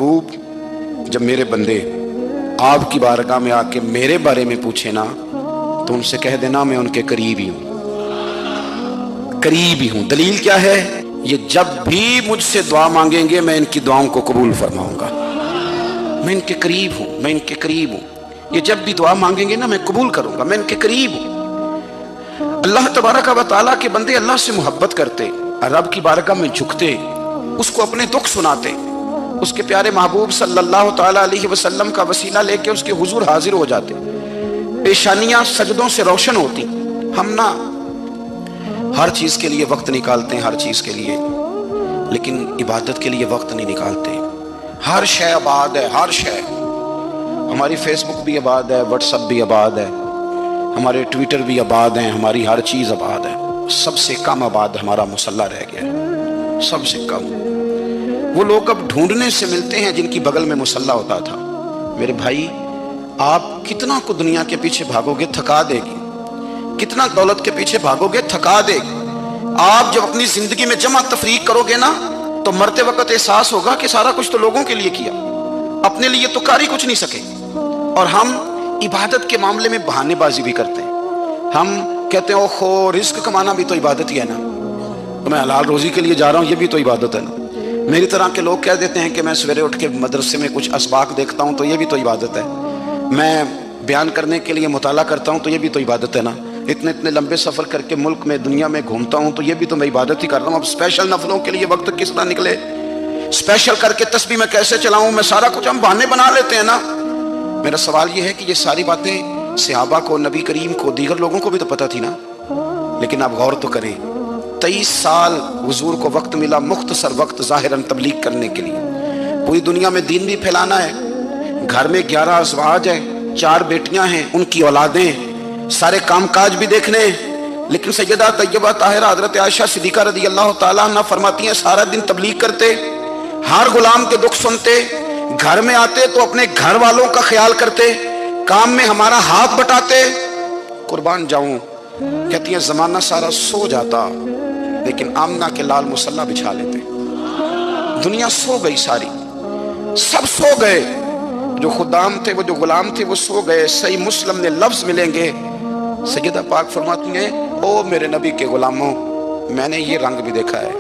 महबूब जब मेरे बंदे आपकी बारगाह में आके मेरे बारे में पूछे ना तो उनसे कह देना मैं उनके करीब ही हूं, करीब ही हूं। दलील क्या है? ये जब भी मुझसे दुआ मांगेंगे मैं इनकी दुआओं को कबूल फरमाऊंगा। मैं इनके करीब हूं, मैं इनके करीब हूं। ये जब भी दुआ मांगेंगे ना मैं कबूल करूंगा, मैं इनके करीब हूं। अल्लाह तबारक व तआला के बंदे अल्लाह से मोहब्बत करते, रब की बारगाह में झुकते, उसको अपने दुख सुनाते, उसके प्यारे महबूब सल्लल्लाहु ताला अलैहि वसल्लम का वसीला लेके उसके हुजूर हाजिर हो जाते, पेशानियां सजदों से रोशन होती। हम ना हर चीज के लिए वक्त निकालते हैं, हर चीज के लिए, लेकिन इबादत के लिए वक्त नहीं निकालते। हर शय आबाद है, हर शय। हमारी फेसबुक भी आबाद है, व्हाट्सएप भी आबाद है, हमारे ट्विटर भी आबाद हैं, हमारी हर चीज आबाद है। सबसे कम आबाद हमारा मुसल्ला रह गया है, सबसे कम। वो लोग अब ढूंढने से मिलते हैं जिनकी बगल में मुसल्ला होता था। मेरे भाई, आप कितना को दुनिया के पीछे भागोगे थका देगी, कितना दौलत के पीछे भागोगे थका देगी। आप जब अपनी जिंदगी में जमा तफरीक करोगे ना तो मरते वक्त एहसास होगा कि सारा कुछ तो लोगों के लिए किया, अपने लिए तो कर ही कुछ नहीं सके। और हम इबादत के मामले में बहानेबाजी भी करते हैं। हम कहते हैं ओहो रिस्क कमाना भी तो इबादत ही है ना, तो मैं हलाल रोजी के लिए जा रहा हूँ, ये भी तो इबादत है ना। मेरी तरह के लोग कह देते हैं कि मैं सवेरे उठ के मदरसे में कुछ असबाक देखता हूँ तो ये भी तो इबादत है। मैं बयान करने के लिए मुताला करता हूँ तो ये भी तो इबादत है ना। इतने इतने लंबे सफ़र करके मुल्क में दुनिया में घूमता हूँ तो ये भी तो मैं इबादत ही कर रहा हूँ। अब स्पेशल नफलों के लिए वक्त किस तरह निकले, स्पेशल करके तस्बीह मैं कैसे चलाऊँ, मैं सारा कुछ हम बहाने बना लेते हैं ना। मेरा सवाल ये है कि ये सारी बातें सहाबा को, नबी करीम को, दीगर लोगों को भी तो पता थी ना। लेकिन आप गौर तो करें, 23 साल हुजूर को वक्त मिला, मुख्तसर वक्त ज़ाहिरन तबलीग करने के लिए। पूरी दुनिया में दीन भी फैलाना है। घर में 11 अज़वाज है, 4 बेटियां हैं, उनकी औलादें, सारे कामकाज भी देखने हैं। लेकिन सैयदा तैयबा ताहिरा हज़रत आयशा सिद्दीक़ा रज़ी अल्लाह ताला अन्हा फरमाती हैं सारा दिन तबलीग करते, हर गुलाम के दुख सुनते, घर में आते तो अपने घर वालों का ख्याल करते, काम में हमारा हाथ बटाते। कुर्बान जाऊं, कहती हैं जमाना सारा सो जाता लेकिन आमना के लाल मुसल्ला बिछा लेते। दुनिया सो गई, सारी सब सो गए। जो खुदाम थे, वो जो गुलाम थे, वो सो गए। सही मुस्लिम में लफ्ज मिलेंगे, सैयदा पाक फरमाती हैं ओ मेरे नबी के गुलामों, मैंने ये रंग भी देखा है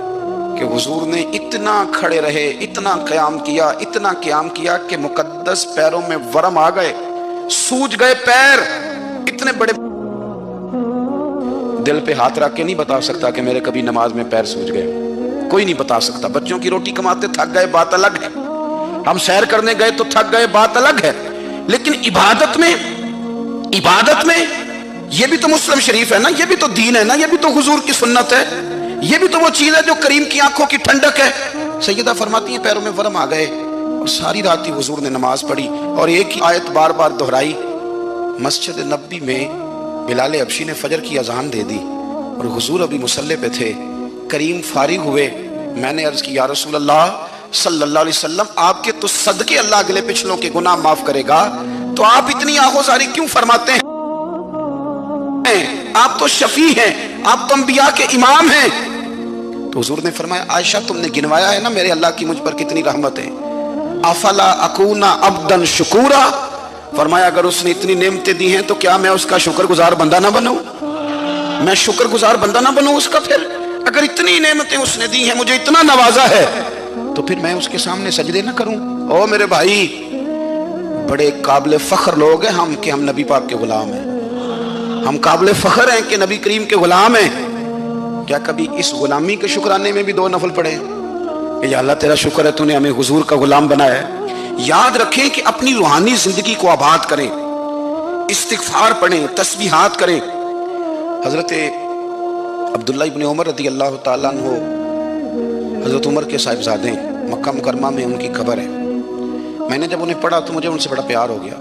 कि हुजूर ने इतना खड़े रहे, इतना क़याम किया, इतना क़याम किया कि मुकद्दस पैरों में वरम आ गए, सूज गए पैर। इतने बड़े दिल पे हाथ रख के नहीं बता सकता कि मेरे कभी नमाज में पैर सूज गए, कोई नहीं बता सकता। बच्चों की रोटी कमाते थक गए, बात अलग है। हम सैर करने गए तो थक गए, बात अलग है। लेकिन इबादत में ये भी तो मुस्लिम शरीफ है ना, ये भी तो दीन है ना, ये भी तो हुजूर की सुन्नत है, ये भी तो वो चीज है जो करीम की आंखों की ठंडक है। सैयदा फरमाती है पैरों में वरम आ गए और सारी रात ही हुजूर ने नमाज पढ़ी और एक ही आयत बार बार दोहराई। मस्जिद नबी में बिलाल हबशी ने फजर की अजान दे दी और हुजूर अभी मुसल्ले पे थे। करीम फारिग हुए, मैंने अर्ज की या रसूल अल्लाह सल्लल्लाहु अलैहि वसल्लम, आपके तो सदके अल्लाह अगले पिछलों के गुनाह माफ करेगा, तो आप इतनी आहोजारी क्यों फरमाते हैं? आप तो शफी हैं, आप तो अंबिया के इमाम हैं। तो हुजूर ने फरमाया आयशा तुमने गिनवाया है ना मेरे अल्लाह की मुझ पर कितनी रहमत है। अफला अकूना अब्दन शुकूरा, फरमाया अगर उसने इतनी नेमतें दी हैं तो क्या मैं उसका शुक्रगुजार बंदा ना बनूं? मैं शुक्रगुजार बंदा ना बनूं उसका? फिर अगर इतनी नेमतें उसने दी हैं, मुझे इतना नवाजा है, तो फिर मैं उसके सामने सजदे ना करूं? ओ मेरे भाई, बड़े काबिल फख्र लोग हैं हम कि हम नबी पाक के गुलाम हैं। हम काबिल फख्र हैं कि नबी करीम के गुलाम हैं। क्या कभी इस गुलामी के शुक्राने में भी 2 नफल पढ़े? या अल्लाह तेरा शुक्र है तूने हमें हुजूर का गुलाम बनाया है। याद रखें कि अपनी रूहानी जिंदगी को आबाद करें, इस्तिगफार पढ़ें, तस्बीहात करें। हजरत अब्दुल्ला इब्न उमर रज़ी अल्लाह ताला अन्हु, हजरत उमर के साहिबजादे, मक्का मुकरमा में उनकी खबर है। मैंने जब उन्हें पढ़ा तो मुझे उनसे बड़ा प्यार हो गया।